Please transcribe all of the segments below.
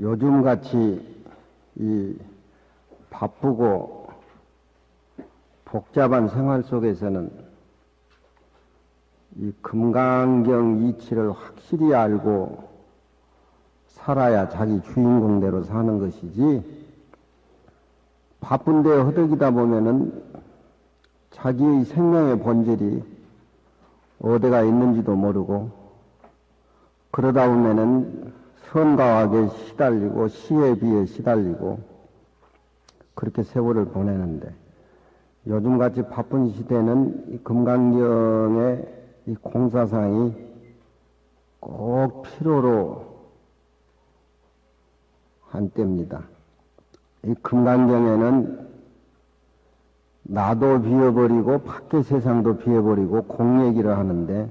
요즘같이 이 바쁘고 복잡한 생활 속에서는 이 금강경 이치를 확실히 알고 살아야 자기 주인공대로 사는 것이지, 바쁜데 허덕이다 보면은 자기의 생명의 본질이 어디가 있는지도 모르고, 그러다 보면은 선과 악에 시달리고 시에 비에 시달리고 그렇게 세월을 보내는데, 요즘같이 바쁜 시대는 이 금강경의 이 공사상이 꼭 필요로 한때입니다. 이 금강경에는 나도 비워버리고 밖의 세상도 비워버리고 공얘기를 하는데,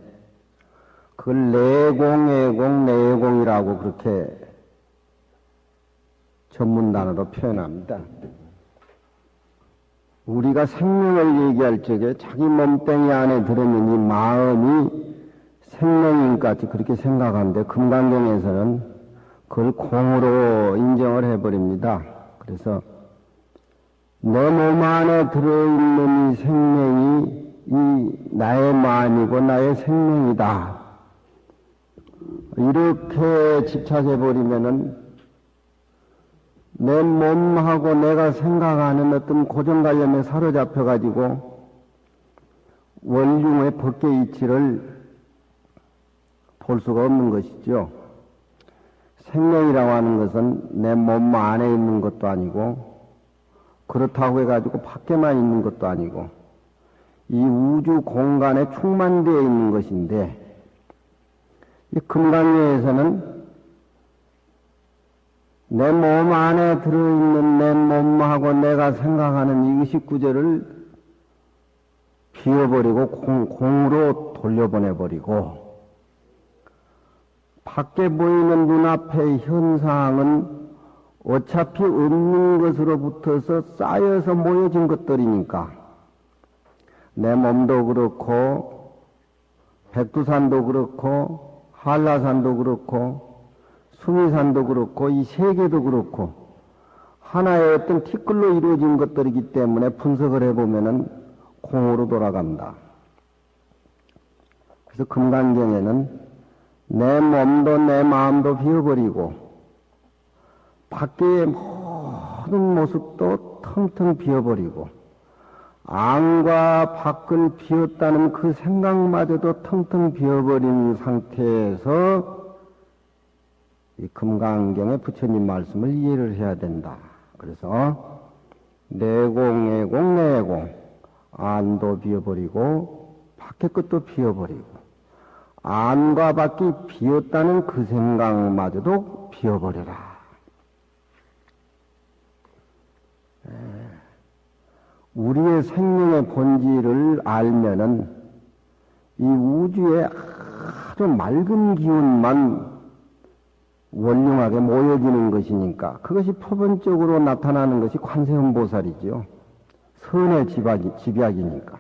그걸 내공애공 내공이라고 그렇게 전문단어로 표현합니다. 우리가 생명을 얘기할 적에 자기 몸뚱이 안에 들으면 이 마음이 생명인 것 같이 그렇게 생각하는데, 금강경에서는 그걸 공으로 인정을 해버립니다. 그래서 내 몸 안에 들어있는 이 생명이 이 나의 만이고 나의 생명이다, 이렇게 집착해버리면은 내 몸하고 내가 생각하는 어떤 고정관념에 사로잡혀가지고 원흉의 법계 이치를 볼 수가 없는 것이죠. 생명이라고 하는 것은 내 몸 안에 있는 것도 아니고, 그렇다고 해가지고 밖에만 있는 것도 아니고, 이 우주 공간에 충만되어 있는 것인데, 이 금강경에서는 내 몸 안에 들어있는 내 몸하고 내가 생각하는 이 의식구조를 비워버리고 공으로 돌려보내버리고, 밖에 보이는 눈앞의 현상은 어차피 없는 것으로부터서 쌓여서 모여진 것들이니까, 내 몸도 그렇고 백두산도 그렇고 한라산도 그렇고 수미산도 그렇고 이 세계도 그렇고 하나의 어떤 티끌로 이루어진 것들이기 때문에 분석을 해보면은 공으로 돌아간다. 그래서 금강경에는 내 몸도 내 마음도 비워버리고 밖의 모든 모습도 텅텅 비워버리고 안과 밖을 비웠다는 그 생각마저도 텅텅 비워버린 상태에서 이 금강경의 부처님 말씀을 이해를 해야 된다. 그래서 내공애공 내공, 안도 비워버리고 밖의 것도 비워버리고 안과 밖이 비었다는 그 생각마저도 비워버려라. 우리의 생명의 본질을 알면은 이 우주에 아주 맑은 기운만 원흉하게 모여지는 것이니까, 그것이 표본적으로 나타나는 것이 관세음보살이죠. 선의 집약이니까.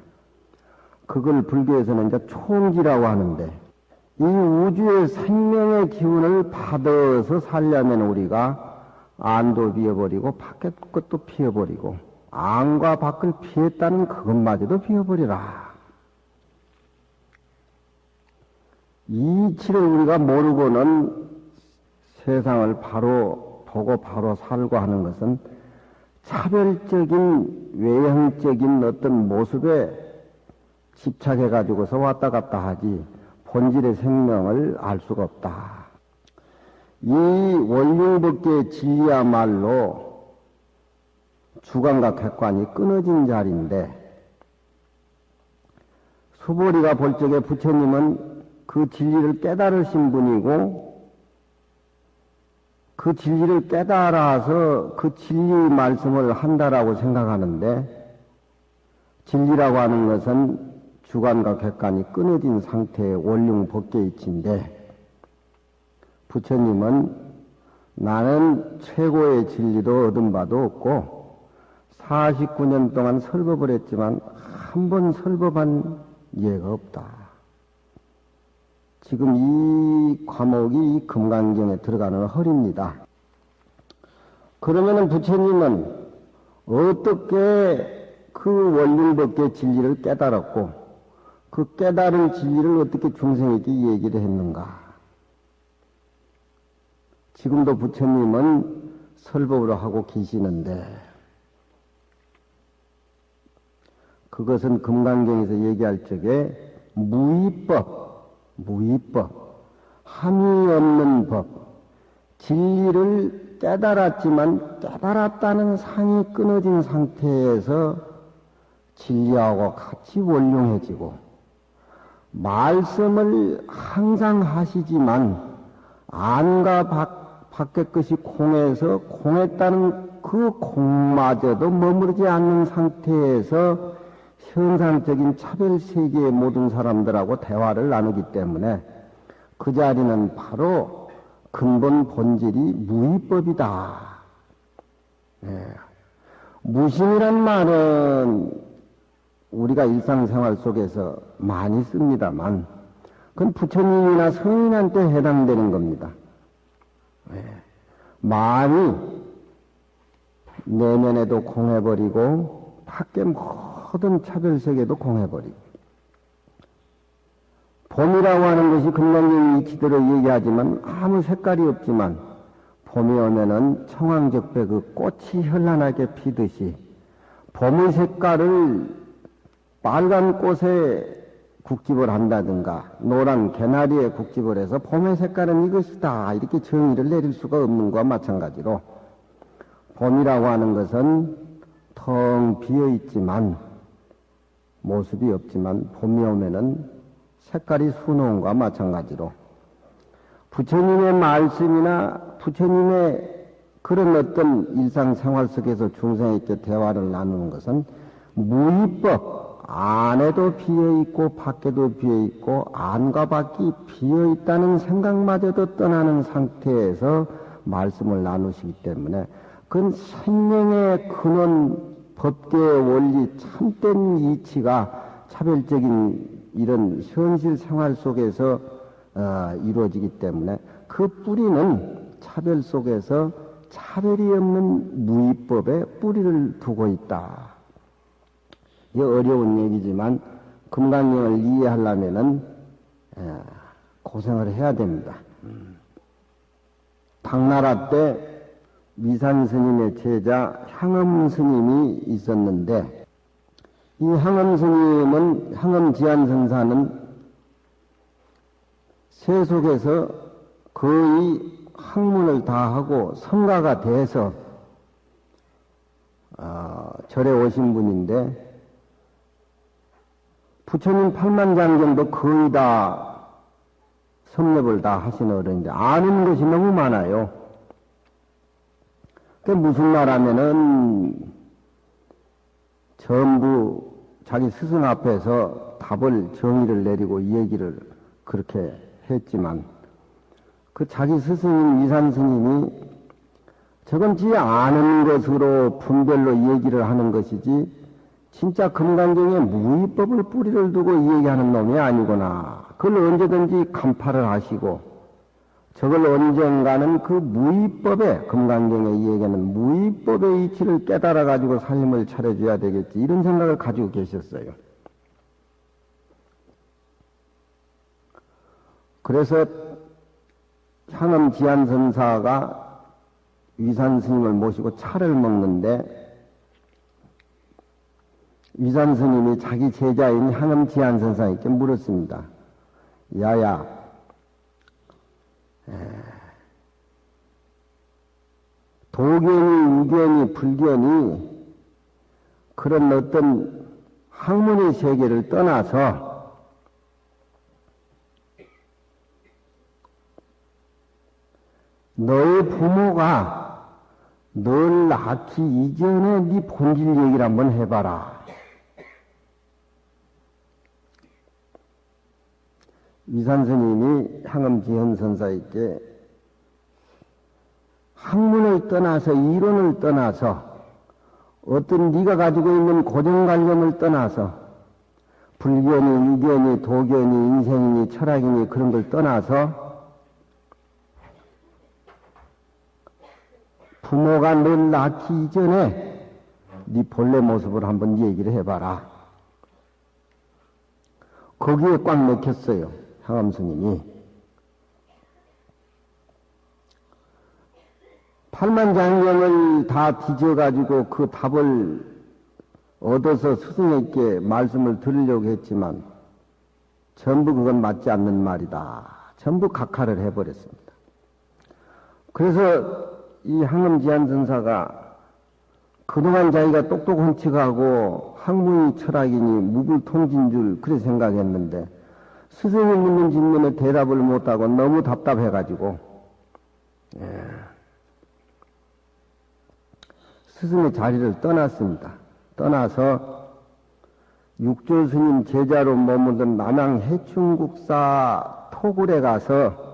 그걸 불교에서는 이제 총지라고 하는데, 이 우주의 생명의 기운을 받아서 살려면 우리가 안도 비워버리고 밖의 것도 비워버리고 안과 밖을 피했다는 그것마저도 비워버리라. 이 이치를 우리가 모르고는 세상을 바로 보고 바로 살고 하는 것은 차별적인 외형적인 어떤 모습에 집착해가지고서 왔다 갔다 하지 본질의 생명을 알 수가 없다. 이 원흉법계의 진리야말로 주관과 객관이 끊어진 자리인데, 수보리가 볼 적에 부처님은 그 진리를 깨달으신 분이고, 그 진리를 깨달아서 그 진리 말씀을 한다라고 생각하는데, 진리라고 하는 것은 주관과 객관이 끊어진 상태의 원흉 법계이치인데, 부처님은 나는 최고의 진리도 얻은 바도 없고 49년 동안 설법을 했지만 한 번 설법한 예가 없다. 지금 이 과목이 이 금강경에 들어가는 허리입니다. 그러면은 부처님은 어떻게 그 원륜법계 진리를 깨달았고 그 깨달은 진리를 어떻게 중생에게 얘기를 했는가? 지금도 부처님은 설법으로 하고 계시는데 그것은 금강경에서 얘기할 적에 무위법, 함이 없는 법, 진리를 깨달았지만 깨달았다는 상이 끊어진 상태에서 진리하고 같이 원룡해지고 말씀을 항상 하시지만 안과 밖의 것이 공해서 공했다는 그 공마저도 머무르지 않는 상태에서 현상적인 차별세계의 모든 사람들하고 대화를 나누기 때문에 그 자리는 바로 근본 본질이 무위법이다. 예. 무심이란 말은 우리가 일상생활 속에서 많이 씁니다만 그건 부처님이나 성인한테 해당되는 겁니다. 예. 마음이 내면에도 공해버리고 밖에 모든 차별세계도 공해버리고 봄이라고 하는 것이 금강경 이치대로 얘기하지만 아무 색깔이 없지만 봄이 오면은 청황적배 그 꽃이 현란하게 피듯이 봄의 색깔을 빨간 꽃에 국집을 한다든가 노란 개나리에 국집을 해서 봄의 색깔은 이것이다 이렇게 정의를 내릴 수가 없는 것과 마찬가지로 봄이라고 하는 것은 텅 비어있지만 모습이 없지만 봄이 오면은 색깔이 수놓은 것과 마찬가지로 부처님의 말씀이나 부처님의 그런 어떤 일상생활 속에서 중생에게 대화를 나누는 것은 무위법, 안에도 비어있고 밖에도 비어있고 안과 밖이 비어있다는 생각마저도 떠나는 상태에서 말씀을 나누시기 때문에 그건 생명의 근원, 법계의 원리, 참된 이치가 차별적인 이런 현실 생활 속에서 이루어지기 때문에 그 뿌리는 차별 속에서 차별이 없는 무위법에 뿌리를 두고 있다. 이 어려운 얘기지만 금강경을 이해하려면은 고생을 해야 됩니다. 당나라 때 미산 스님의 제자 향엄 스님이 있었는데 이 향엄 스님은 향엄 지안 선사는 세속에서 거의 학문을 다 하고 성가가 돼서 절에 오신 분인데 부처님 팔만장경도 거의 다 섭렵을 다 하신 어른인데 아는 것이 너무 많아요. 그게 무슨 말하면은 전부 자기 스승 앞에서 답을 정의를 내리고 얘기를 그렇게 했지만 그 자기 스승인 위산 스님이 저건 지 아는 것으로 분별로 얘기를 하는 것이지 진짜 금강경에 무위법을 뿌리를 두고 얘기하는 놈이 아니구나. 그걸 언제든지 간파를 하시고 저걸 언젠가는 그 무위법에 금강경에 얘기하는 무위법의 이치를 깨달아 가지고 삶을 차려줘야 되겠지 이런 생각을 가지고 계셨어요. 그래서 향엄 지안 선사가 위산 스님을 모시고 차를 먹는데 위산 스님이 자기 제자인 향엄 지안 선사에게 물었습니다. 야야, 도견이, 유견이, 불견이 그런 어떤 학문의 세계를 떠나서 너의 부모가 널 낳기 이전에 네 본질 얘기를 한번 해봐라. 위산 스님이 향엄 지현 선사에게 학문을 떠나서 이론을 떠나서 어떤 네가 가지고 있는 고정관념을 떠나서 불견이, 유견이, 도견이, 인생이니 철학이니 그런 걸 떠나서 부모가 널 낳기 이전에 네 본래 모습을 한번 얘기를 해봐라. 거기에 꽉 먹혔어요, 향암스님이. 팔만장경을 다 뒤져가지고 그 답을 얻어서 스승에게 말씀을 드리려고 했지만 전부 그건 맞지 않는 말이다. 전부 각하를 해버렸습니다. 그래서 이 항암지한선사가 그동안 자기가 똑똑한 척하고 학문이 철학이니 무불통진 줄 그래 생각했는데 스승이 묻는 질문에 대답을 못하고 너무 답답해가지고 스승의 자리를 떠났습니다. 떠나서 육조스님 제자로 머무던 남양 해충국사 토굴에 가서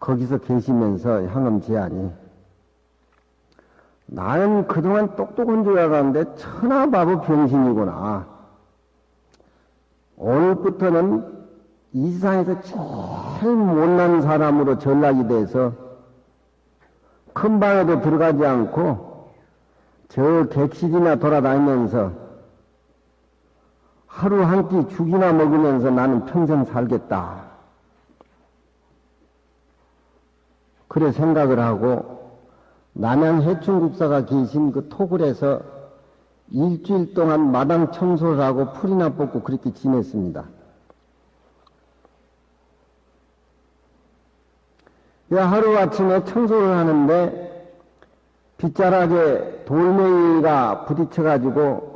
거기서 계시면서 향암제안이 나는 그동안 똑똑한 줄 알았는데 천하바보 병신이구나. 오늘부터는 이 세상에서 제일 못난 사람으로 전락이 돼서 큰 방에도 들어가지 않고 저 객실이나 돌아다니면서 하루 한 끼 죽이나 먹으면서 나는 평생 살겠다. 그래 생각을 하고 남양 해충국사가 계신 그 토굴에서 일주일 동안 마당 청소를 하고 풀이나 뽑고 그렇게 지냈습니다. 하루아침에 청소를 하는데 빗자락에 돌멩이가 부딪혀가지고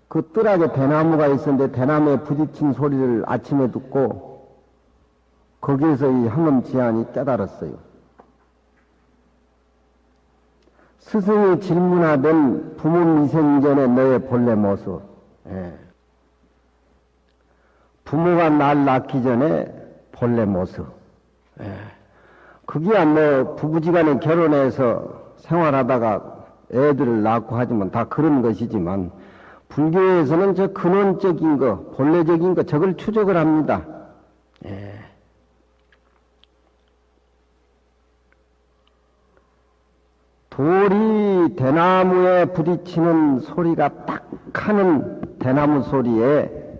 그 뜰하게 대나무가 있었는데 대나무에 부딪힌 소리를 아침에 듣고 거기에서 이 항암지안이 깨달았어요. 스승이 질문하던 부모 미생전의 너의 본래 모습. 부모가 날 낳기 전에 본래 모습. 그게야 뭐 부부지간에 결혼해서 생활하다가 애들을 낳고 하지만 다 그런 것이지만 불교에서는 저 근원적인 거, 본래적인 거 저걸 추적을 합니다. 돌이 대나무에 부딪히는 소리가 딱 하는 대나무 소리에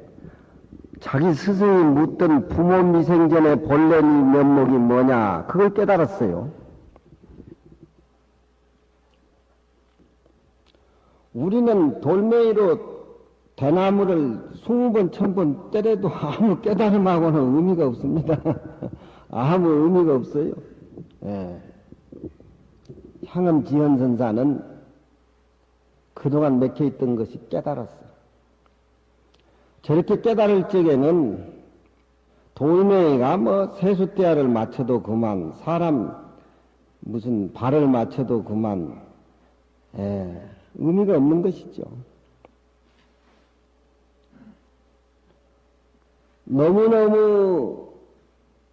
자기 스승이 묻던 부모 미생전의 본래 면목이 뭐냐 그걸 깨달았어요. 우리는 돌멩이로 대나무를 20번, 1000번 때려도 아무 깨달음하고는 의미가 없습니다. 아무 의미가 없어요. 향암지연선사는 그동안 맥혀있던 것이 깨달았어요. 저렇게 깨달을 적에는 돌멩이가 뭐 세숫대야를 맞춰도 그만, 사람 무슨 발을 맞춰도 그만, 의미가 없는 것이죠. 너무너무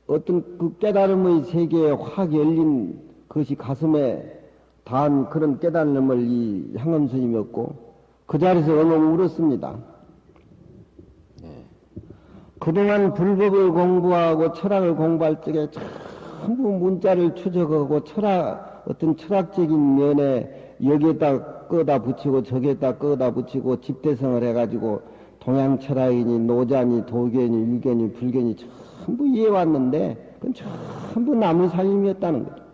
어떤 그 깨달음의 세계에 확 열린 것이 가슴에 닿은 그런 깨달음을 이 향암스님이었고 그 자리에서 엉엉 울었습니다. 그동안 불법을 공부하고 철학을 공부할 적에 전부 문자를 추적하고 어떤 철학적인 면에 여기에다 끄다 붙이고 저기에다 끄다 붙이고 집대성을 해가지고 동양 철학이니 노자니 도교니 유교니 불교니 전부 이해왔는데 그건 전부 남의 살림이었다는 거죠.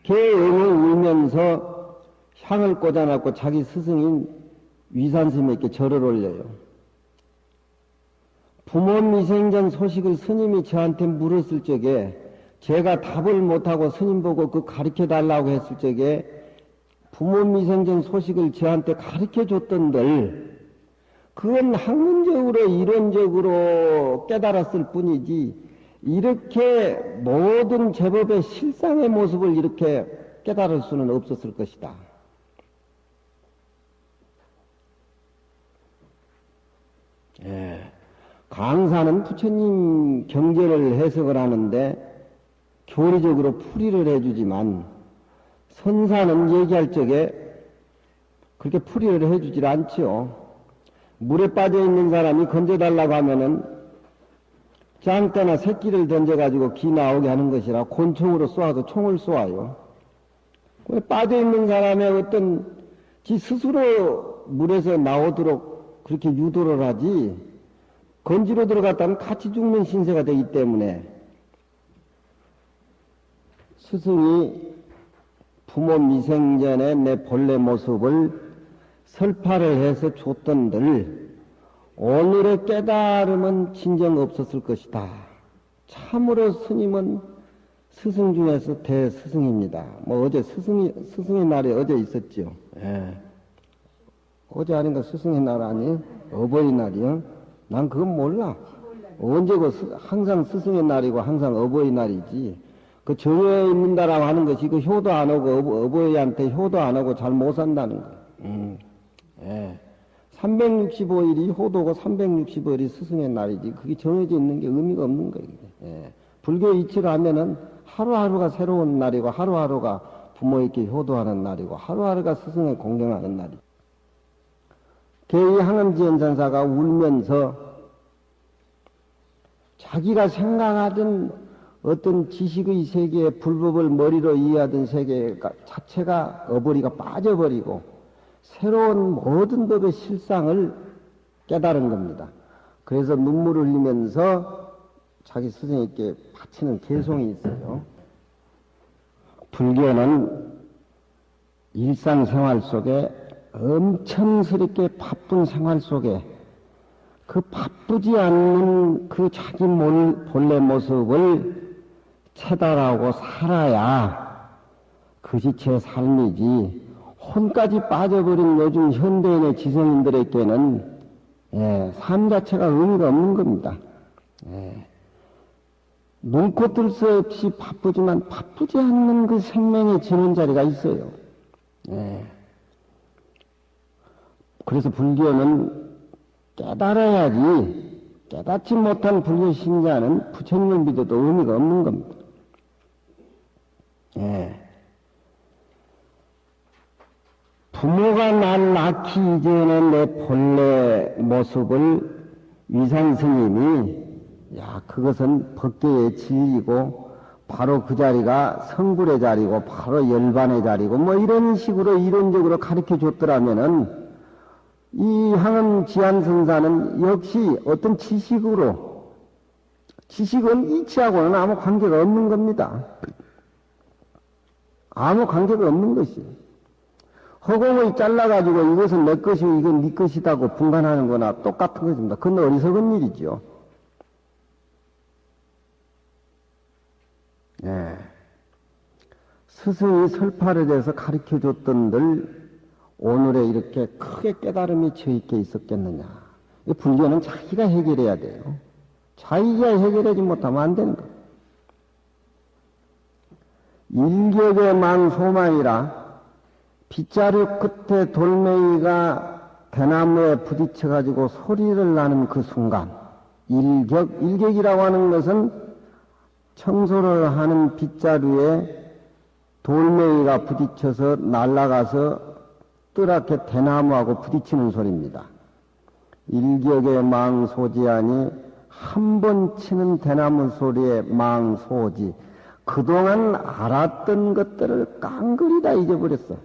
개응을 울면서 향을 꽂아놨고 자기 스승인 위산스님에게 절을 올려요. 부모 미생전 소식을 스님이 저한테 물었을 적에 제가 답을 못하고 스님 보고 그 가르쳐 달라고 했을 적에 부모 미생전 소식을 저한테 가르쳐 줬던들 그건 학문적으로 이론적으로 깨달았을 뿐이지 이렇게 모든 제법의 실상의 모습을 이렇게 깨달을 수는 없었을 것이다. 강사는 부처님 경전을 해석을 하는데 교리적으로 풀이를 해주지만 선사는 얘기할 적에 그렇게 풀이를 해주질 않지요. 물에 빠져 있는 사람이 건져달라고 하면은 장대나 새끼를 던져가지고 기 나오게 하는 것이라 곤충으로 쏘아도 총을 쏘아요. 빠져있는 사람의 어떤 지 스스로 물에서 나오도록 그렇게 유도를 하지, 건지로 들어갔다면 같이 죽는 신세가 되기 때문에 스승이 부모 미생전에 내 본래 모습을 설파를 해서 줬던들 오늘의 깨달음은 진정 없었을 것이다. 참으로 스님은 스승 중에서 대스승입니다. 뭐 어제 스승의 날이 어제 있었죠. 예. 어제 아닌가 스승의 날 아니에요? 어버이날이요? 난 그건 몰라. 언제고 항상 스승의 날이고 항상 어버이날이지. 그 정회에 있는다라고 하는 것이 그 효도 안 하고 어버이한테 효도 안 하고 잘 못 산다는 거예요. 예. 365일이 효도고 365일이 스승의 날이지. 그게 정해져 있는 게 의미가 없는 거예요. 예. 불교 이치를 하면은 하루하루가 새로운 날이고 하루하루가 부모에게 효도하는 날이고 하루하루가 스승에 공경하는 날이고. 개의 항암지연산사가 울면서 자기가 생각하던 어떤 지식의 세계, 불법을 머리로 이해하던 세계 자체가 어버리가 빠져버리고 새로운 모든 법의 실상을 깨달은 겁니다. 그래서 눈물을 흘리면서 자기 스승에게 바치는 개송이 있어요. 불교는 일상생활 속에 엄청스럽게 바쁜 생활 속에 그 바쁘지 않는 그 자기 본래 모습을 채달하고 살아야 그것이 제 삶이지, 혼까지 빠져버린 요즘 현대인의 지성인들에게는 삶 자체가 의미가 없는 겁니다. 눈코 뜰 수 없이 바쁘지만 바쁘지 않는 그 생명의 지는 자리가 있어요. 그래서 불교는 깨달아야지, 깨닫지 못한 불교 신자는 부처님을 믿어도 의미가 없는 겁니다. 부모가 날 낳기 이전에 내 본래 모습을 위상스님이 그것은 법계의 진리고 바로 그 자리가 성불의 자리고 바로 열반의 자리고 뭐 이런 식으로 이론적으로 가르쳐 줬더라면은 이 항암지안선사는 역시 어떤 지식은 이치하고는 아무 관계가 없는 겁니다. 아무 관계가 없는 것이에요. 허공을 잘라가지고 이것은 내 것이고 이건 네 것이다고 분간하는 거나 똑같은 것입니다. 그건 어리석은 일이죠. 스승이 설파를 해서 가르쳐 줬던들 오늘에 이렇게 크게 깨달음이 저있게 있었겠느냐. 이 불교는 자기가 해결해야 돼요. 자기가 해결하지 못하면 안 되는 거예요. 일격의 망소망이라 빗자루 끝에 돌멩이가 대나무에 부딪혀가지고 소리를 나는 그 순간, 일격이라고 하는 것은 청소를 하는 빗자루에 돌멩이가 부딪혀서 날아가서 뜰하게 대나무하고 부딪히는 소리입니다. 일격의 망소지하니 한 번 치는 대나무 소리의 망소지. 그동안 알았던 것들을 깡그리 다 잊어버렸어.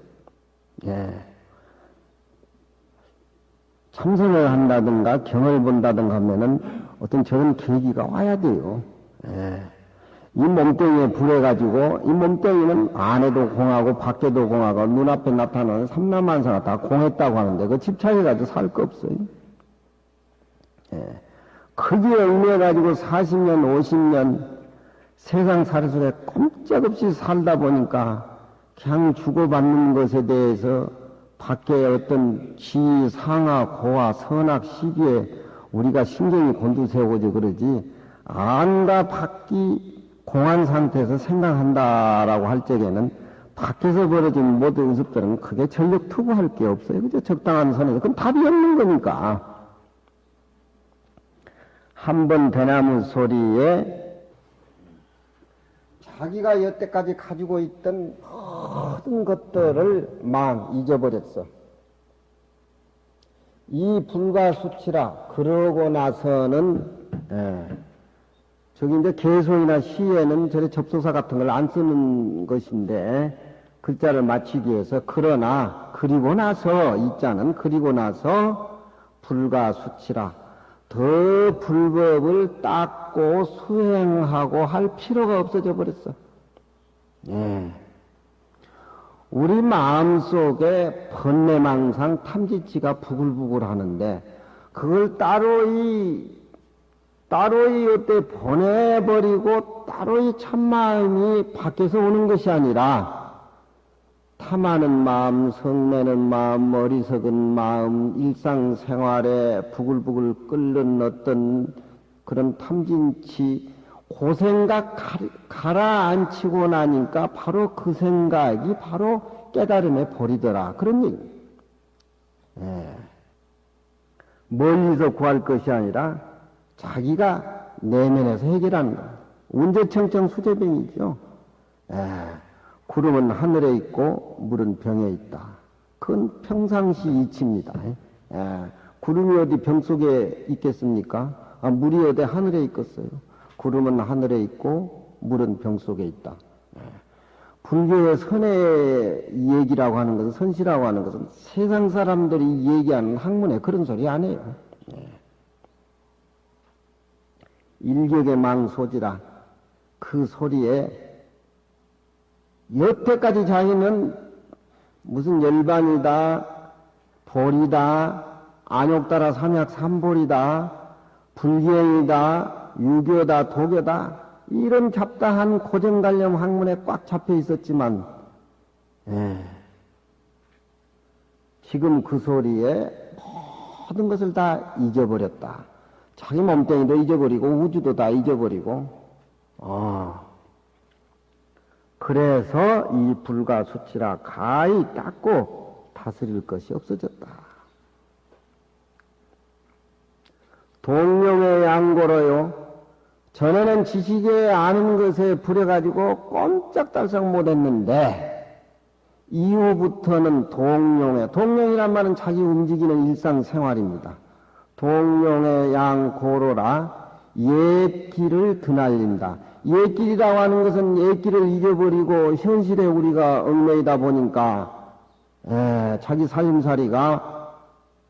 참선을 한다든가 경을 본다든가 하면은 어떤 저런 계기가 와야 돼요. 이 몸뚱이에 불해가지고 이 몸뚱이는 안에도 공하고 밖에도 공하고 눈앞에 나타나는 삼라만사가 다 공했다고 하는데 그 집착해가지고 살 거 없어요. 크게 얽매여가지고 40년 50년 세상 사는 속에 꼼짝없이 살다 보니까 그냥 주고받는 것에 대해서 밖에 어떤 지, 상하, 고하, 선악, 시비에 우리가 신경이 곤두세우지 그러지 안과 밖이 공한 상태에서 생각한다라고 할 적에는 밖에서 벌어진 모든 연습들은 크게 전력 투구할 게 없어요. 그죠? 적당한 선에서. 그럼 답이 없는 거니까. 한 번 대나무 소리에 자기가 여태까지 가지고 있던 모든 것들을 잊어버렸어. 이 불가수치라 그러고 나서는 저기 이제 개소이나 시에는 저래 접소사 같은 걸 안 쓰는 것인데, 글자를 맞추기 위해서, 그러나, 그리고 나서, 이 자는 그리고 나서, 불가수치라. 더 불법을 닦고 수행하고 할 필요가 없어져 버렸어. 예. 우리 마음속에 번뇌망상 탐지치가 부글부글 하는데, 그걸 따로이 어때 보내버리고 따로이 참마음이 밖에서 오는 것이 아니라, 탐하는 마음, 성내는 마음, 어리석은 마음, 일상생활에 부글부글 끓는 어떤 그런 탐진치, 그 생각 가라앉히고 나니까 바로 그 생각이 바로 깨달음에 버리더라. 그런 얘기. 예. 멀리서 구할 것이 아니라 자기가 내면에서 해결하는 거야. 운제청청 수제병이죠. 예. 구름은 하늘에 있고 물은 병에 있다. 그건 평상시 이치입니다. 예. 구름이 어디 병 속에 있겠습니까? 물이 어디 하늘에 있겠어요. 구름은 하늘에 있고 물은 병 속에 있다. 예. 불교의 선의 얘기라고 하는 것은, 선시라고 하는 것은 세상 사람들이 얘기하는 학문에 그런 소리 안 해요. 예. 일격의 망소지라. 그 소리에 여태까지 자기는 무슨 열반이다, 보리다, 안욕따라 삼약 삼보리다, 불경이다, 유교다, 도교다, 이런 잡다한 고정관념 학문에 꽉 잡혀 있었지만, 지금 그 소리에 모든 것을 다 잊어버렸다. 자기 몸뚱이도 잊어버리고 우주도 다 잊어버리고, 그래서 이 불가수치라 가히 닦고 다스릴 것이 없어졌다. 동룡의 양고로요. 전에는 지식에 아는 것에 불해가지고 꼼짝달싹 못했는데, 이후부터는 동룡이란 말은 자기 움직이는 일상생활입니다. 동룡의 양고로라 옛 길을 드날린다. 옛 길이라고 하는 것은 옛 길을 잊어버리고 현실에 우리가 얽매이다 보니까 자기 살림살이가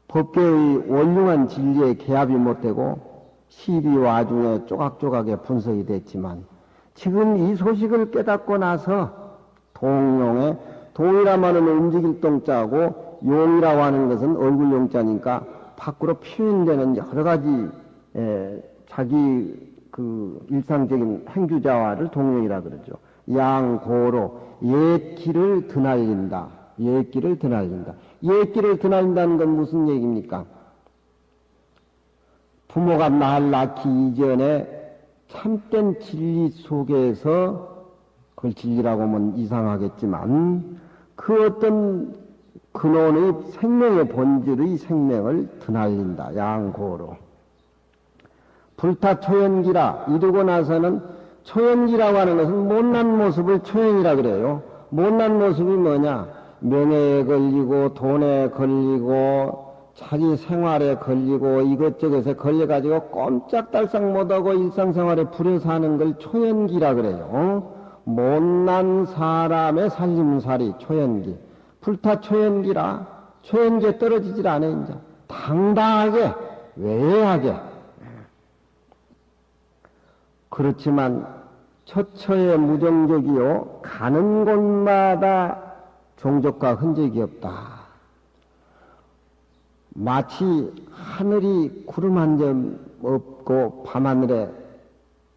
법계의 원흉한 진리에 개합이 못되고 시비 와중에 조각조각에 분석이 됐지만, 지금 이 소식을 깨닫고 나서 동이라 말은 움직일 동자고 용이라고 하는 것은 얼굴 용자니까 밖으로 표현되는 여러 가지 자기 그 일상적인 행주자화를 동룡이라 그러죠. 양고로 옛 길을 드날린다. 옛 길을 드날린다. 옛 길을 드날린다는 건 무슨 얘기입니까? 부모가 날 낳기 이전에 참된 진리 속에서, 그걸 진리라고 하면 이상하겠지만, 그 어떤 근원의 생명의 본질의 생명을 드날린다. 양고로. 불타 초연기라. 이러고 나서는, 초연기라고 하는 것은 못난 모습을 초연이라 그래요. 못난 모습이 뭐냐? 명예에 걸리고 돈에 걸리고 자기 생활에 걸리고 이것저것에 걸려가지고 꼼짝달싹 못하고 일상생활에 불에 사는 걸 초연기라 그래요. 못난 사람의 살림살이 초연기. 불타 초연기라. 초연기에 떨어지질 않아. 이제 당당하게 외회하게. 그렇지만 처처에 무정적이요 가는 곳마다 종족과 흔적이 없다. 마치 하늘이 구름 한 점 없고 밤하늘에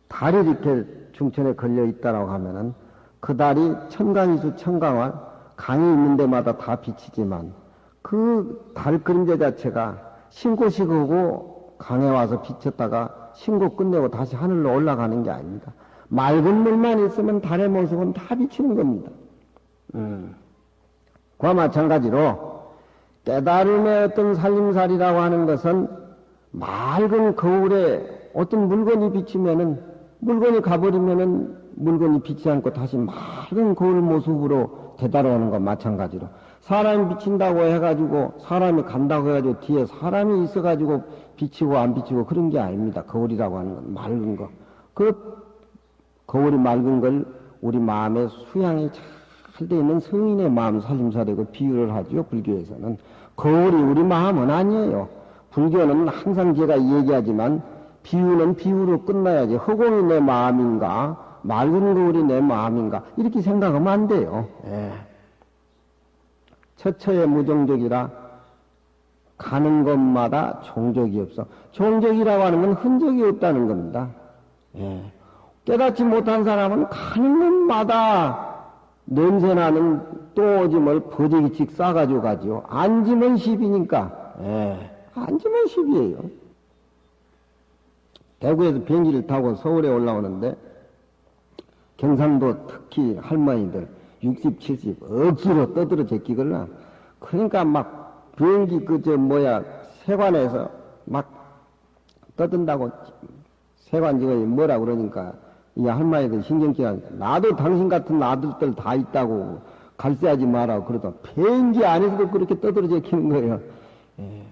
달이 이렇게 중천에 걸려 있다라고 하면은, 그 달이 천강이수 천강월, 강이 있는 데마다 다 비치지만 그 달 그림자 자체가 신고식 하고 강에 와서 비쳤다가 신고 끝내고 다시 하늘로 올라가는 게 아닙니다. 맑은 물만 있으면 달의 모습은 다 비치는 겁니다. 그와 마찬가지로 깨달음의 어떤 살림살이라고 하는 것은 맑은 거울에 어떤 물건이 비치면은, 물건이 가버리면은 물건이 비치지 않고 다시 맑은 거울 모습으로 되돌아오는 것 마찬가지로, 사람이 비친다고 해가지고 사람이 간다고 해가지고 뒤에 사람이 있어가지고 비치고 안 비치고 그런 게 아닙니다. 거울이라고 하는 건 맑은 거. 그 거울이 맑은 걸 우리 마음의 수양이 잘 돼 있는 성인의 마음 살림살이고 비유를 하죠. 불교에서는. 거울이 우리 마음은 아니에요. 불교는 항상 제가 얘기하지만 비유는 비유로 끝나야지. 허공이 내 마음인가 맑은 거울이 내 마음인가 이렇게 생각하면 안 돼요. 예. 처처의 무종적이라 가는 곳마다 종적이 없어. 종적이라고 하는 건 흔적이 없다는 겁니다. 예. 깨닫지 못한 사람은 가는 곳마다 냄새나는 또 오지 뭘 버저기씩 싸가지고 가지요. 앉으면 10이니까. 예. 앉으면 10이에요. 대구에서 비행기를 타고 서울에 올라오는데 경상도 특히 할머니들 60, 70 억지로 떠들어 제끼걸라. 그러니까 막 비행기 세관에서 막 떠든다고 세관 직원이 뭐라 그러니까 이 할머니들 신경질하니까 나도 당신 같은 아들들 다 있다고 갈세하지 마라 그러다 비행기 안에서도 그렇게 떠들어 제끼는 거예요. 예.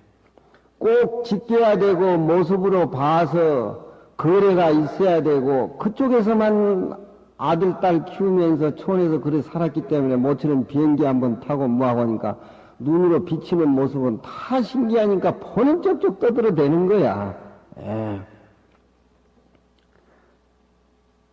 꼭 지켜야 되고 모습으로 봐서 거래가 있어야 되고 그쪽에서만 아들, 딸 키우면서 촌에서 그래 살았기 때문에 모처럼 비행기 한번 타고 뭐하고 하니까 눈으로 비치는 모습은 다 신기하니까 보는 쪽쪽 떠들어대는 거야. 예.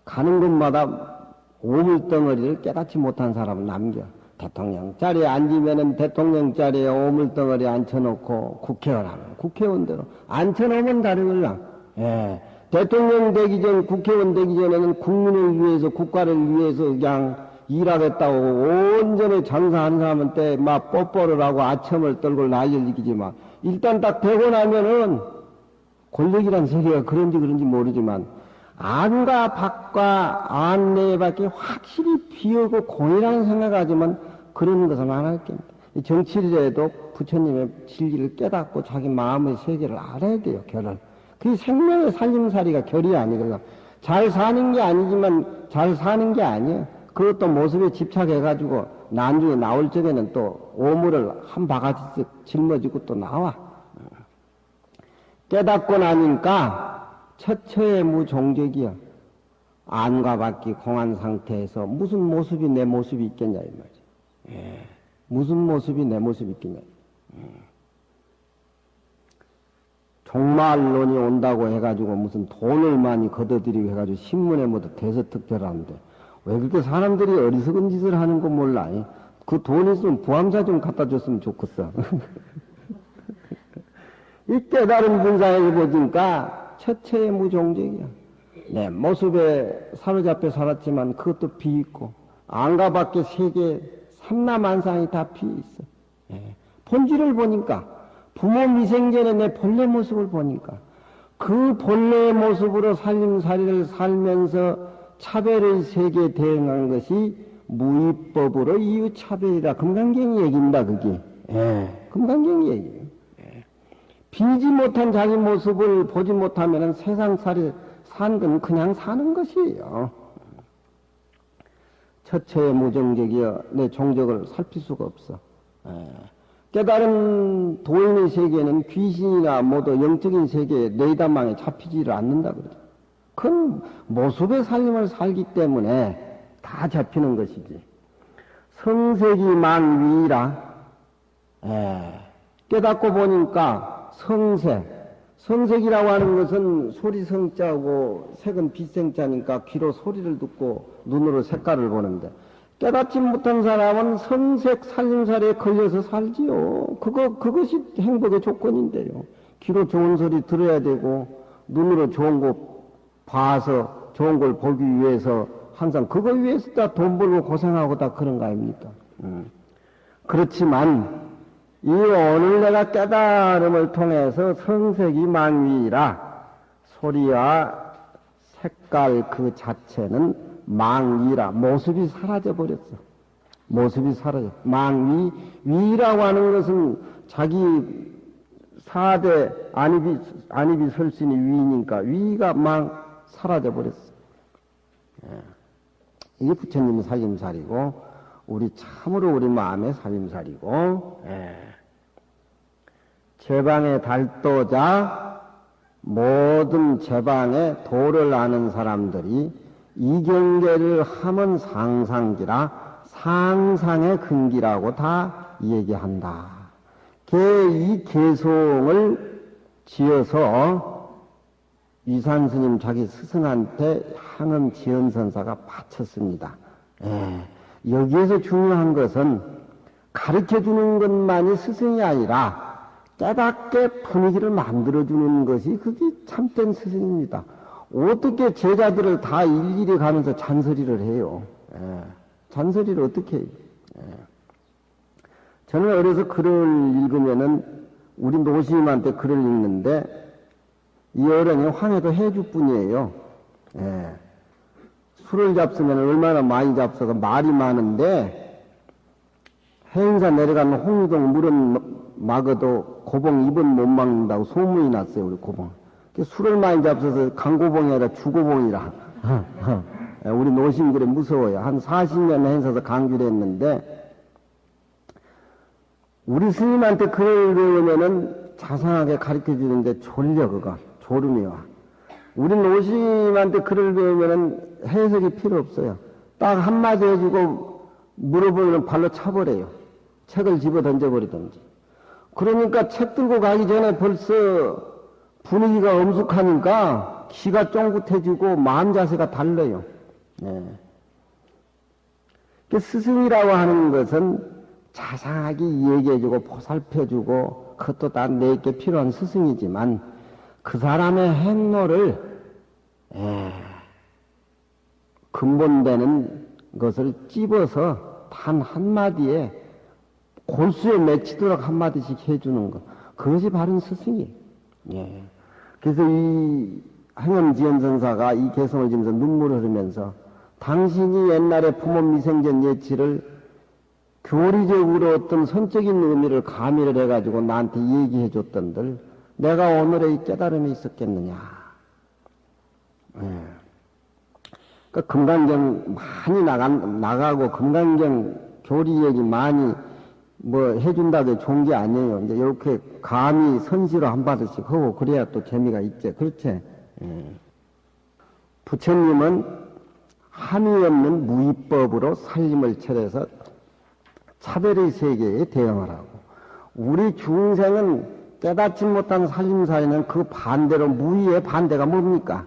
가는 곳마다 오물덩어리를 깨닫지 못한 사람은 남겨. 대통령 자리에 앉으면은 대통령 자리에 오물덩어리 앉혀놓고 국회의원 국회의원대로 앉혀놓으면 다르걸라. 예. 대통령 되기 전, 국회의원 되기 전에는 국민을 위해서, 국가를 위해서 그냥 일하겠다고 온전히 장사하는 사람한테 막 뽀뽀를 하고 아첨을 떨고 난리를 일으키지만, 일단 딱 되고 나면은 권력이란 세계가 그런지 모르지만, 안과 밖과 안내 밖에 확실히 비어고 공이라는 생각하지만 그런 것은 안 할 겁니다. 정치를 해도 부처님의 진리를 깨닫고 자기 마음의 세계를 알아야 돼요, 결을. 그 생명의 살림살이가 결이 아니거든요. 잘 사는 게 아니지만 잘 사는 게 아니에요. 그것도 모습에 집착해가지고 나중에 나올 적에는 또 오물을 한 바가지씩 짊어지고 또 나와. 깨닫고 나니까 처처의 무종적이야. 안과 밖이 공한 상태에서 무슨 모습이 내 모습이 있겠냐 이 말이야. 예. 무슨 모습이 내 모습이 있겠냐. 종말론이 온다고 해가지고 무슨 돈을 많이 걷어들이고 해가지고 신문에 모두 대서특별하는데 왜 그렇게 사람들이 어리석은 짓을 하는 거 몰라. 그 돈 있으면 부함사 좀 갖다 줬으면 좋겠어. 이 깨달은 분상에서 보니까 처처의 무종적이야. 내 모습에 사로잡혀 살았지만 그것도 비있고 안과 밖에 세계 삼라만상이 다 비있어. 예. 본질을 보니까 부모 미생전에 내 본래 모습을 보니까 그 본래의 모습으로 살림살이를 살면서 차별의 세계에 대응한 것이 무위법으로 이유차별이라 금강경이 얘기입니다. 그게. 예. 금강경이 얘기예요. 예. 비지 못한 자기 모습을 보지 못하면 세상살이 산 건 그냥 사는 것이에요. 처처의 무정적이여 내 종적을 살필 수가 없어. 예. 깨달은 도인의 세계는 귀신이나 모두 영적인 세계에 내담망에 잡히지를 않는다 그러죠. 큰 모습의 삶을 살기 때문에 다 잡히는 것이지. 성색이 만위라. 깨닫고 보니까 성색이라고 하는 것은 소리 성자고 색은 빛성자니까 귀로 소리를 듣고 눈으로 색깔을 보는데 깨닫지 못한 사람은 성색 살림살이에 걸려서 살지요. 그것이 행복의 조건인데요. 귀로 좋은 소리 들어야 되고, 눈으로 좋은 거 봐서 좋은 걸 보기 위해서 항상 그거 위해서 다 돈 벌고 고생하고 다 그런 거 아닙니까? 그렇지만, 이 오늘 내가 깨달음을 통해서 성색이 만위라, 소리와 색깔 그 자체는 망위라. 모습이 사라져 버렸어. 모습이 사라져. 망위. 위라고 하는 것은 자기 4대 안입이 설신이 위니까 위가 사라져 버렸어. 이게 부처님의 살림살이고 우리 참으로 우리 마음의 살림살이고 제방의 달도자 모든 제방에 도를 아는 사람들이 이 경계를 하면 상상기라 상상의 근기라고 다 얘기한다. 이 개송을 지어서 위산스님 자기 스승한테 향음 지연선사가 바쳤습니다. 여기에서 중요한 것은 가르쳐주는 것만이 스승이 아니라 깨닫게 분위기를 만들어주는 것이 그게 참된 스승입니다. 어떻게 제자들을 다 일일이 가면서 잔소리를 해요? 잔소리를 어떻게 해요? 저는 어려서 글을 읽으면은 우리 노시님한테 글을 읽는데 이 어른이 황해도 해주뿐이에요. 술을 잡수면 얼마나 많이 잡숴서 말이 많은데 해인사 내려가는 홍동 물은 막어도 고봉 입은 못 막는다고 소문이 났어요. 우리 고봉. 술을 많이 잡숴서 강고봉이 아니라 주고봉이라. 우리 노심 그래 무서워요. 한 40년 행사서 강주를 했는데 우리 스님한테 글을 배우면은 자상하게 가르쳐 주는데 졸려 그거. 졸음이 와. 우리 노심한테 글을 배우면은 해석이 필요 없어요. 딱 한마디 해주고 물어보면 발로 차버려요. 책을 집어 던져버리든지. 그러니까 책 들고 가기 전에 벌써 분위기가 엄숙하니까 기가 쫑긋해지고 마음 자세가 달라요. 스승이라고 하는 것은 자상하게 얘기해주고 보살펴주고 그것도 다 내게 필요한 스승이지만 그 사람의 행로를 근본되는 것을 찝어서 단 한마디에 골수에 맺히도록 한마디씩 해주는 것. 그것이 바른 스승이에요. 그래서 이 항염지연선사가 이 개성을 지면서 눈물을 흘리면서 당신이 옛날에 부모 미생전 예치를 교리적으로 어떤 선적인 의미를 가미를 해가지고 나한테 얘기해 줬던들 내가 오늘의 깨달음이 있었겠느냐. 그 금강경 많이 나가고 금강경 교리 얘기 많이 뭐 해준다고 좋은 게 아니에요. 이제 이렇게 감히 선시로 한마디씩 하고 그래야 또 재미가 있지. 그렇지? 부처님은 함이 없는 무위법으로 살림을 차려서 차별의 세계에 대응하라고. 우리 중생은 깨닫지 못한 살림살이는 그 반대로 무위의 반대가 뭡니까?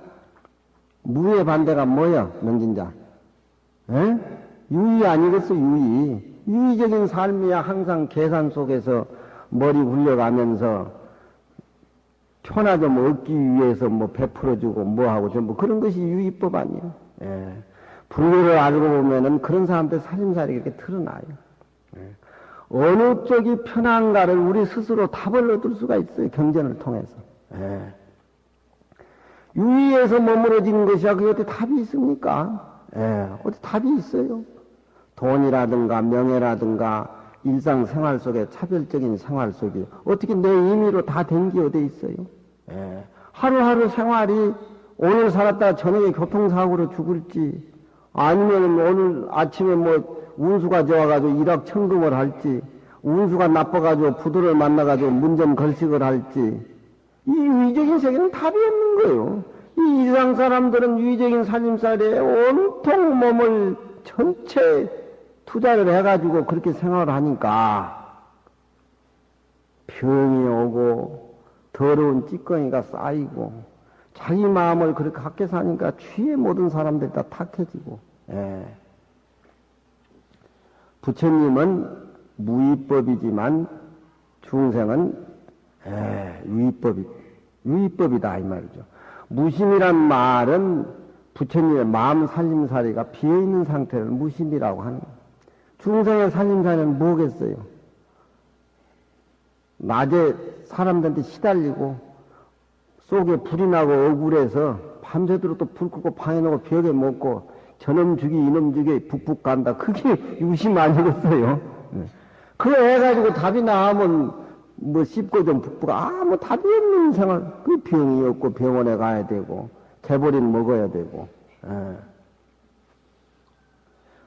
무위의 반대가 뭐야, 명진자? 유의 아니겠어, 유의. 유의적인 삶이야 항상 계산 속에서 머리 굴려가면서 표나 좀 얻기 위해서 뭐 베풀어주고 뭐하고 전부 그런 것이 유의법 아니에요. 불교를 알고 보면은 그런 사람들 살림살이 이렇게 드러나요. 어느 쪽이 편한가를 우리 스스로 답을 얻을 수가 있어요. 경전을 통해서. 유의에서 머무러지는 것이야 그게 어디 답이 있습니까? 어디 답이 있어요? 돈이라든가 명예라든가 일상생활 속에 차별적인 생활 속에 어떻게 내 임의로 다 된 게 어디 있어요? 하루하루 생활이 오늘 살았다가 저녁에 교통사고로 죽을지 아니면 오늘 아침에 뭐 운수가 좋아가지고 일확천금을 할지 운수가 나빠가지고 부도를 만나가지고 문점 걸식을 할지 이 유의적인 세계는 답이 없는 거예요. 이 이상 사람들은 유의적인 살림살이에 온통 몸을 전체 투자를 해가지고 그렇게 생활을 하니까 병이 오고 더러운 찌꺼기가 쌓이고 자기 마음을 그렇게 갖게 사니까 주위의 모든 사람들이 다 탁해지고. 부처님은 무위법이지만 중생은 유의법이다 이 말이죠. 무심이란 말은 부처님의 마음 살림살이가 비어있는 상태를 무심이라고 하는 거예요. 중생의 살림살이는 뭐겠어요? 낮에 사람들한테 시달리고 속에 불이 나고 억울해서 밤새도록 또 불 끄고 방에 놓고 벽에 먹고 저놈 죽이 이놈 죽이 북북 간다. 그게 유심 아니겠어요? 그거 해가지고 답이 나오면 뭐 씹고 좀 북북 아무 답이 없는 생활. 그 병이 없고 병원에 가야 되고 개보리는 먹어야 되고.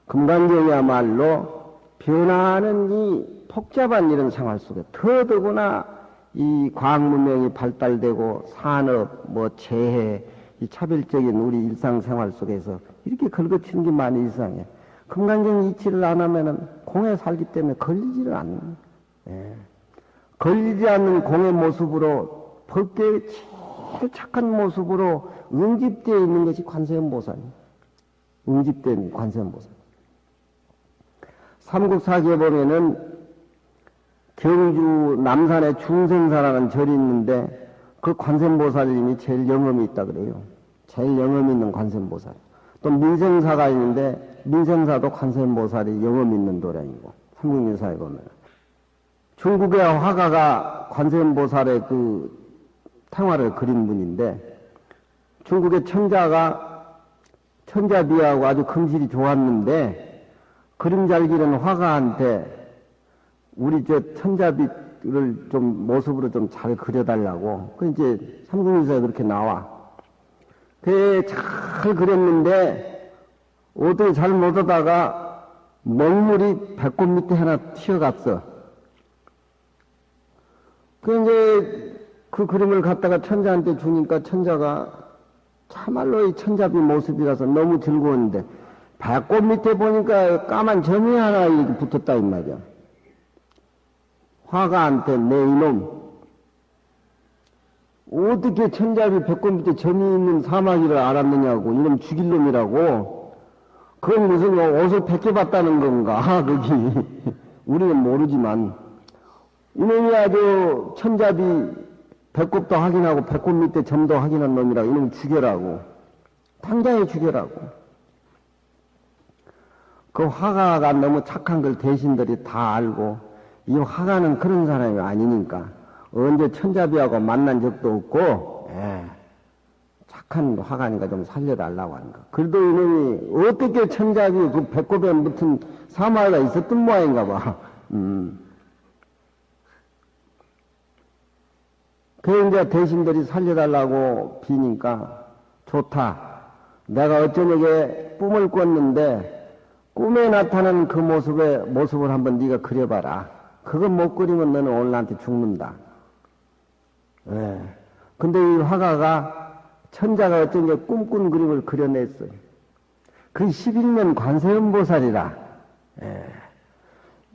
금강경이야말로 변화하는 이 복잡한 이런 생활 속에 더더구나 이 과학 문명이 발달되고 산업, 뭐 재해, 이 차별적인 우리 일상생활 속에서 이렇게 걸거치는 게 많이 이상해. 금강경 이치를 안 하면은 공에 살기 때문에 걸리지를 않는 거예요. 예. 걸리지 않는 공의 모습으로 법계의 제일 착한 모습으로 응집되어 있는 것이 관세음보살입니다. 응집된 관세음보살. 삼국사기에 보면은 경주 남산에 중생사라는 절이 있는데 그 관세음보살님이 제일 영험이 있다 그래요. 제일 영험이 있는 관세음보살. 또 민생사가 있는데 민생사도 관세음보살이 영험이 있는 도량이고 삼국유사에 보면 중국의 화가가 관세음보살의 그 태화를 그린 분인데 중국의 천자비하고 아주 금실이 좋았는데 그림 잘 그리는 화가한테 우리 저 천자비를 좀 모습으로 좀 잘 그려달라고 그 이제 삼국유사에 그렇게 나와. 그 잘 그렸는데 어떻게 잘 못하다가 먹물이 배꼽 밑에 하나 튀어갔어. 그 이제 그 그림을 갖다가 천자한테 주니까 천자가 참말로 이 천자비 모습이라서 너무 즐거웠는데 배꼽 밑에 보니까 까만 점이 하나 이렇게 붙었다 이 말이야. 화가한테 내 이놈 어떻게 천자비 배꼽 밑에 점이 있는 사마귀를 알았느냐고 이놈 죽일 놈이라고. 그건 무슨 옷을 벗겨봤다는 건가 거기. 우리는 모르지만 이놈이 아주 천자비 배꼽도 확인하고 배꼽 밑에 점도 확인한 놈이라고 이놈 죽여라고. 당장에 죽여라고. 그 화가가 너무 착한 걸 대신들이 다 알고 이 화가는 그런 사람이 아니니까 언제 천자비하고 만난 적도 없고 착한 화가니까 좀 살려달라고 하는 거. 그래도 이놈이 어떻게 천자비 그 배꼽에 붙은 사마귀가 있었던 모양인가 봐. 그 이제 대신들이 살려달라고 비니까 좋다. 내가 어쩌냐게 꿈을 꿨는데 꿈에 나타난 그 모습을 한번 네가 그려봐라. 그거 못 그리면 너는 오늘 나한테 죽는다. 예. 근데 이 화가가 천자가 어쩐게 꿈꾼 그림을 그려냈어요. 그 11년 관세음보살이라. 예.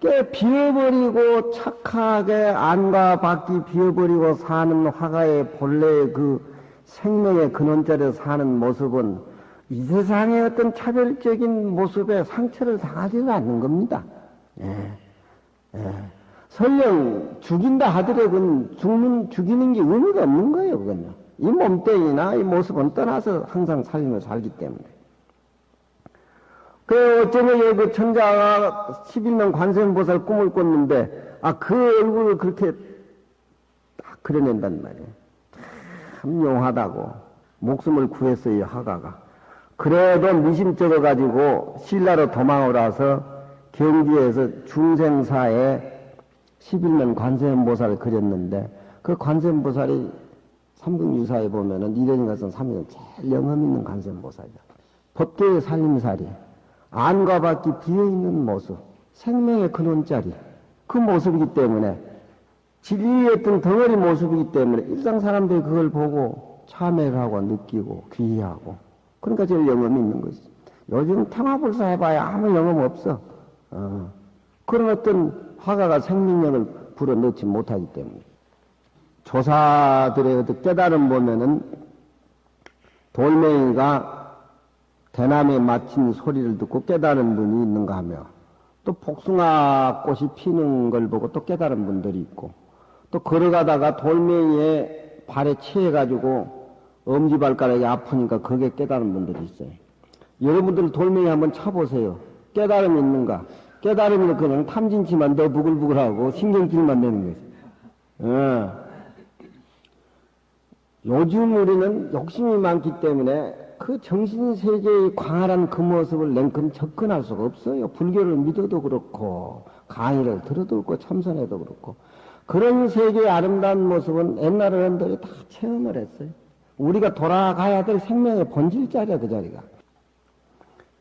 꽤 비워버리고 착하게 안과 밖이 비워버리고 사는 화가의 본래의 그 생명의 근원자리에 사는 모습은 이 세상의 어떤 차별적인 모습에 상처를 당하지는 않는 겁니다. 예. 예. 설령 죽인다 하더라도 죽이는 게 의미가 없는 거예요, 그건요. 이 몸뚱이나 이 모습은 떠나서 항상 삶을 살기 때문에. 그 어쩌면 그 천자가 11년 관세음보살 꿈을 꿨는데, 그 얼굴을 그렇게 딱 그려낸단 말이에요. 참 용하다고. 목숨을 구했어요, 이 화가가. 그래도 미심쩍어가지고 신라로 도망을 와서 경주에서 중생사에 11년 관세음보살을 그렸는데 그 관세음보살이 삼국유사에 보면은 이련이 같은 3년 제일 영험 있는 관세음보살이다. 법계의 살림살이 안과 밖이 비어있는 모습, 생명의 근원자리 그 모습이기 때문에 진리의 어떤 덩어리 모습이기 때문에 일상 사람들이 그걸 보고 참회를 하고 느끼고 귀의하고 그러니까 제일 영험이 있는 거지. 요즘 태화불사 해봐야 아무 영험 없어. 그런 어떤 화가가 생명력을 불어넣지 못하기 때문에. 조사들의 어떤 깨달음 보면은 돌멩이가 대나무에 맞힌 소리를 듣고 깨달은 분이 있는가 하며 또 복숭아 꽃이 피는 걸 보고 또 깨달은 분들이 있고 또 걸어가다가 돌멩이에 발에 치여가지고 엄지발가락이 아프니까 거기에 깨달은 분들이 있어요. 여러분들 돌멩이 한번 쳐보세요. 깨달음이 있는가? 깨달으면 그냥 탐진치만 더 부글부글하고 신경질만 내는 거지. 요즘 우리는 욕심이 많기 때문에 그 정신세계의 광활한 그 모습을 냉큼 접근할 수가 없어요. 불교를 믿어도 그렇고 강의를 들어도 그렇고 참선해도 그렇고 그런 세계의 아름다운 모습은 옛날 어른들이 다 체험을 했어요. 우리가 돌아가야 될 생명의 본질 자리야 그 자리가.